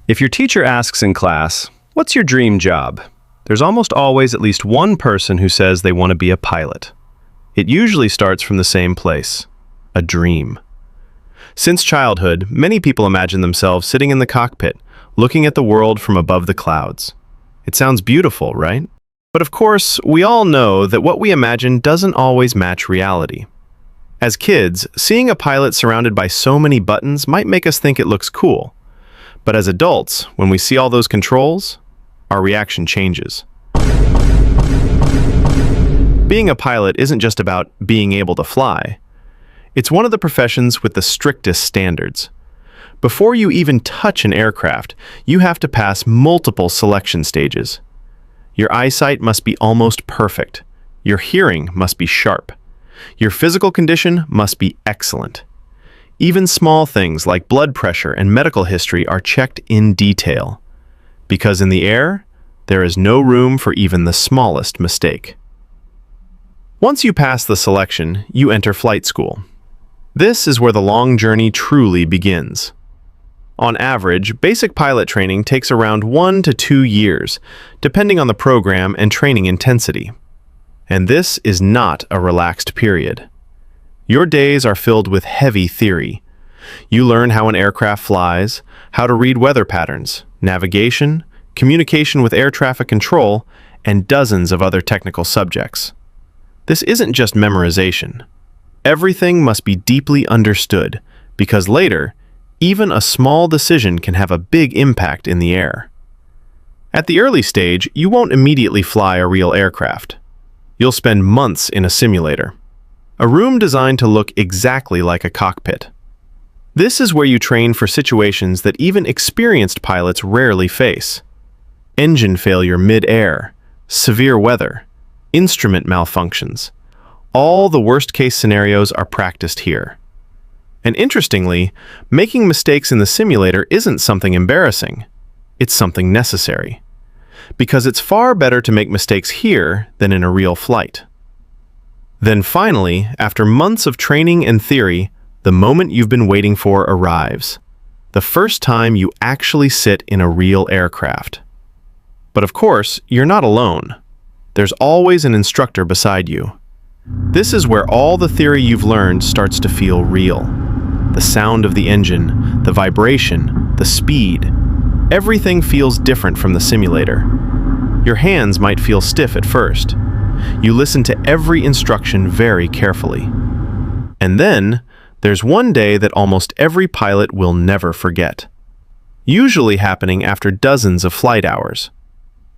If your teacher asks in class, "What's your dream job?" there's almost always at least one person who says they want to be a pilot. It usually starts from the same place, a dream. Since childhood, many people imagine themselves sitting in the cockpit, looking at the world from above the clouds. It sounds beautiful, right? But of course, we all know that what we imagine doesn't always match reality. As kids, seeing a pilot surrounded by so many buttons might make us think it looks cool. But as adults, when we see all those controls, our reaction changes. Being a pilot isn't just about being able to fly. It's one of the professions with the strictest standards. Before you even touch an aircraft, you have to pass multiple selection stages. Your eyesight must be almost perfect. Your hearing must be sharp. Your physical condition must be excellent. Even small things like blood pressure and medical history are checked in detail. Because in the air, there is no room for even the smallest mistake. Once you pass the selection, you enter flight school. This is where the long journey truly begins. On average, basic pilot training takes around 1 to 2 years, depending on the program and training intensity. And this is not a relaxed period. Your days are filled with heavy theory. You learn how an aircraft flies, how to read weather patterns, navigation, communication with air traffic control, and dozens of other technical subjects. This isn't just memorization. Everything must be deeply understood, because later, even a small decision can have a big impact in the air. At the early stage, you won't immediately fly a real aircraft. You'll spend months in a simulator, a room designed to look exactly like a cockpit. This is where you train for situations that even experienced pilots rarely face. Engine failure mid-air, severe weather, instrument malfunctions. All the worst-case scenarios are practiced here. And interestingly, making mistakes in the simulator isn't something embarrassing. It's something necessary. Because it's far better to make mistakes here than in a real flight. Then finally, after months of training and theory, the moment you've been waiting for arrives. The first time you actually sit in a real aircraft. But of course, you're not alone. There's always an instructor beside you. This is where all the theory you've learned starts to feel real. The sound of the engine, the vibration, the speed. Everything feels different from the simulator. Your hands might feel stiff at first. You listen to every instruction very carefully. And then, there's one day that almost every pilot will never forget. Usually happening after dozens of flight hours.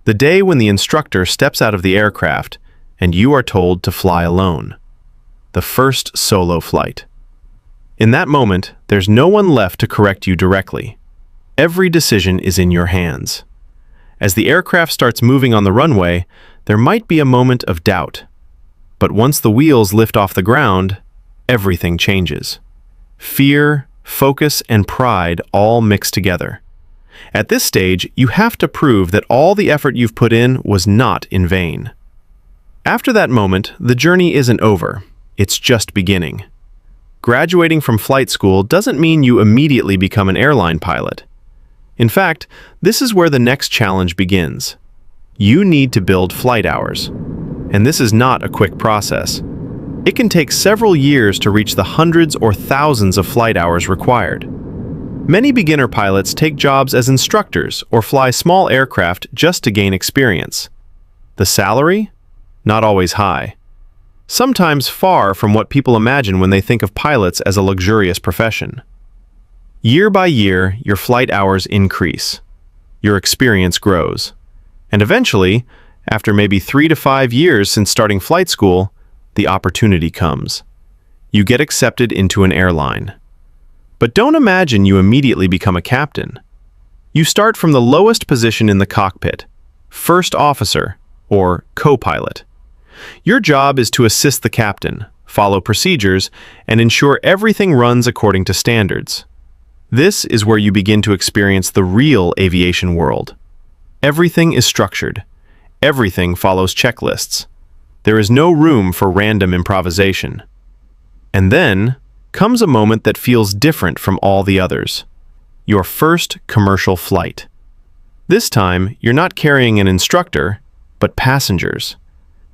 The day when the instructor steps out of the aircraft and you are told to fly alone. The first solo flight. In that moment, there's no one left to correct you directly. Every decision is in your hands. As the aircraft starts moving on the runway, there might be a moment of doubt. But once the wheels lift off the ground, everything changes. Fear, focus, and pride all mix together. At this stage, you have to prove that all the effort you've put in was not in vain. After that moment, the journey isn't over. It's just beginning. Graduating from flight school doesn't mean you immediately become an airline pilot. In fact, this is where the next challenge begins. You need to build flight hours. And this is not a quick process. It can take several years to reach the hundreds or thousands of flight hours required. Many beginner pilots take jobs as instructors or fly small aircraft just to gain experience. The salary? Not always high. Sometimes far from what people imagine when they think of pilots as a luxurious profession. Year by year, your flight hours increase. Your experience grows. And eventually, after maybe 3 to 5 years since starting flight school, the opportunity comes. You get accepted into an airline. But don't imagine you immediately become a captain. You start from the lowest position in the cockpit, first officer, or co-pilot. Your job is to assist the captain, follow procedures, and ensure everything runs according to standards. This is where you begin to experience the real aviation world. Everything is structured. Everything follows checklists. There is no room for random improvisation. And then comes a moment that feels different from all the others. your first commercial flight. This time, you're not carrying an instructor, but passengers.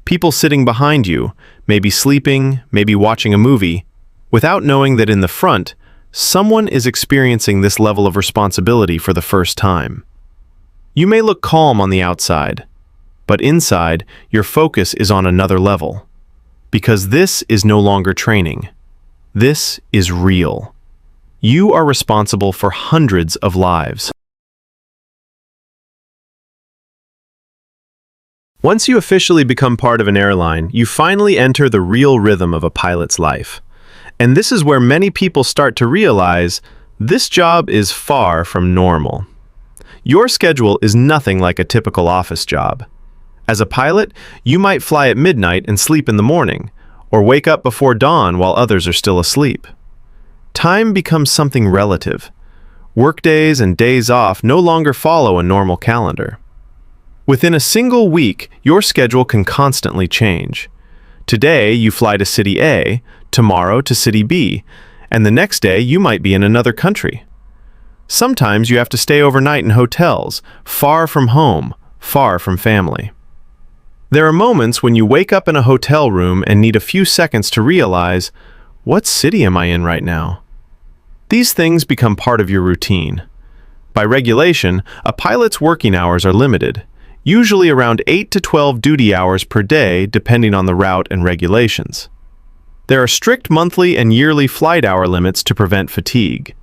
People sitting behind you, maybe sleeping, maybe watching a movie, without knowing that in the front, someone is experiencing this level of responsibility for the first time. You may look calm on the outside, but inside, your focus is on another level. Because this is no longer training. This is real. You are responsible for hundreds of lives. Once you officially become part of an airline, you finally enter the real rhythm of a pilot's life. And this is where many people start to realize this job is far from normal. Your schedule is nothing like a typical office job. As a pilot, you might fly at midnight and sleep in the morning, or wake up before dawn while others are still asleep. Time becomes something relative. Workdays and days off no longer follow a normal calendar. Within a single week, your schedule can constantly change. Today, you fly to City A, tomorrow to City B, and the next day you might be in another country. Sometimes you have to stay overnight in hotels, far from home, far from family. There are moments when you wake up in a hotel room and need a few seconds to realize, what city am I in right now? These things become part of your routine. By regulation, a pilot's working hours are limited, usually around 8 to 12 duty hours per day depending on the route and regulations. There are strict monthly and yearly flight hour limits to prevent fatigue.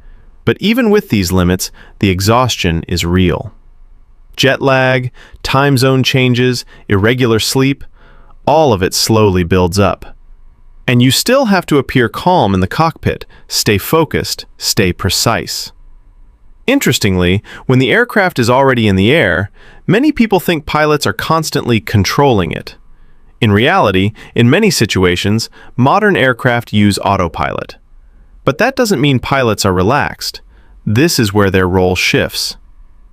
But even with these limits, the exhaustion is real. Jet lag, time zone changes, irregular sleep, all of it slowly builds up. And you still have to appear calm in the cockpit, stay focused, stay precise. Interestingly, when the aircraft is already in the air, many people think pilots are constantly controlling it. In reality, in many situations, modern aircraft use autopilot. But that doesn't mean pilots are relaxed. This is where their role shifts.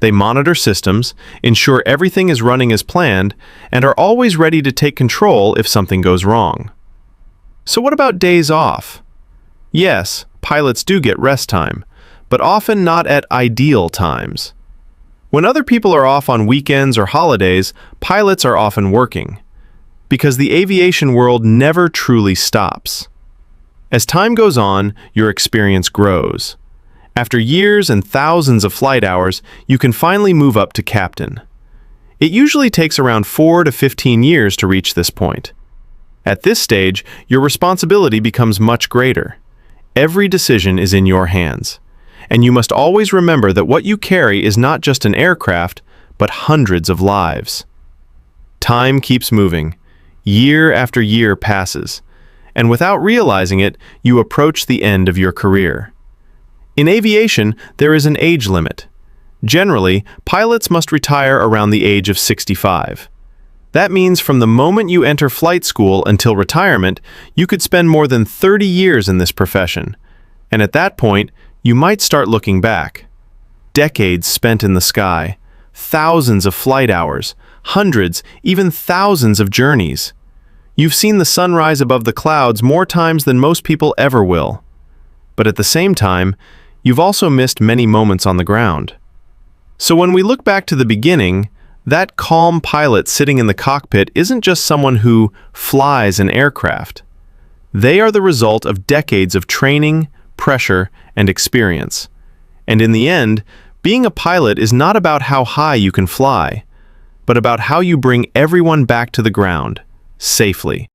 They monitor systems, ensure everything is running as planned, and are always ready to take control if something goes wrong. So what about days off? Yes, pilots do get rest time, but often not at ideal times. When other people are off on weekends or holidays, pilots are often working, because the aviation world never truly stops. As time goes on, your experience grows. After years and thousands of flight hours, you can finally move up to captain. It usually takes around 4 to 15 years to reach this point. At this stage, your responsibility becomes much greater. Every decision is in your hands. And you must always remember that what you carry is not just an aircraft, but hundreds of lives. Time keeps moving. Year after year passes. And without realizing it, you approach the end of your career. In aviation, there is an age limit. Generally, pilots must retire around the age of 65. That means from the moment you enter flight school until retirement, you could spend more than 30 years in this profession. And at that point, you might start looking back. Decades spent in the sky, thousands of flight hours, hundreds, even thousands of journeys. You've seen the sunrise above the clouds more times than most people ever will. But at the same time, you've also missed many moments on the ground. So when we look back to the beginning, that calm pilot sitting in the cockpit isn't just someone who flies an aircraft. They are the result of decades of training, pressure, and experience. And in the end, being a pilot is not about how high you can fly, but about how you bring everyone back to the ground, safely.